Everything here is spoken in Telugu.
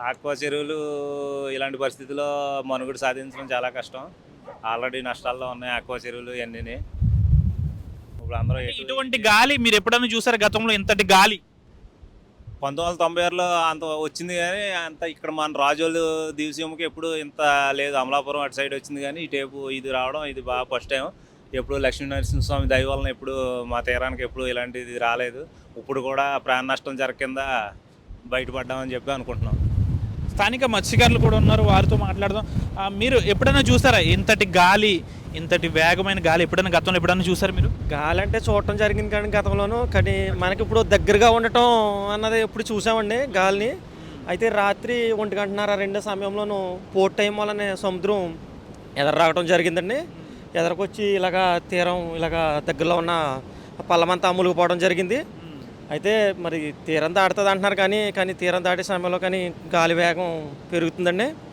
ఆక్వా చెరువులు ఇలాంటి పరిస్థితుల్లో మనుగడ సాధించడం చాలా కష్టం. ఆల్రెడీ నష్టాల్లో ఉన్నాయి ఆక్వా చెరువులు ఇవన్నీని. ఇప్పుడు అందరూ ఇటువంటి గాలి మీరు ఎప్పుడైనా చూసారా గతంలో ఇంతటి గాలి? 1996లో అంత వచ్చింది కానీ అంత ఇక్కడ మన రాజోలు దివిసీమకి ఎప్పుడు ఇంత లేదు. అమలాపురం అటు సైడ్ వచ్చింది కానీ ఇటేపు ఇది రావడం ఇది బాగా ఫస్ట్ టైం. ఎప్పుడు లక్ష్మీ నరసింహస్వామి దయ వలన ఎప్పుడు మా తీరానికి ఎప్పుడు ఇలాంటిది రాలేదు. ఇప్పుడు కూడా ప్రాణ నష్టం జరగకుండా బయటపడ్డామని చెప్పి అనుకుంటున్నాం. స్థానిక మత్స్యకారులు కూడా ఉన్నారు, వారితో మాట్లాడదాం. మీరు ఎప్పుడైనా చూసారా ఇంతటి గాలి, ఇంతటి వేగమైన గాలి ఎప్పుడైనా గతంలో ఎప్పుడైనా చూసారా మీరు? గాలి అంటే చూడటం జరిగింది కానీ గతంలోనూ, కానీ మనకి ఇప్పుడు దగ్గరగా ఉండటం అన్నది ఎప్పుడు చూసామండి గాలిని. అయితే రాత్రి 1:30 2 సమయంలోనూ పోర్ట్ టైం వల్లనే సముద్రం ఎదర రావడం జరిగిందండి. ఎదరకొచ్చి ఇలాగా తీరం ఇలాగా దగ్గరలో ఉన్న పల్లమంతా మునిగిపోవడం జరిగింది. అయితే మరి తీరం దాటుతుంది అంటున్నారు కానీ తీరం దాటే సమయంలో కానీ గాలి వేగం పెరుగుతుందండి.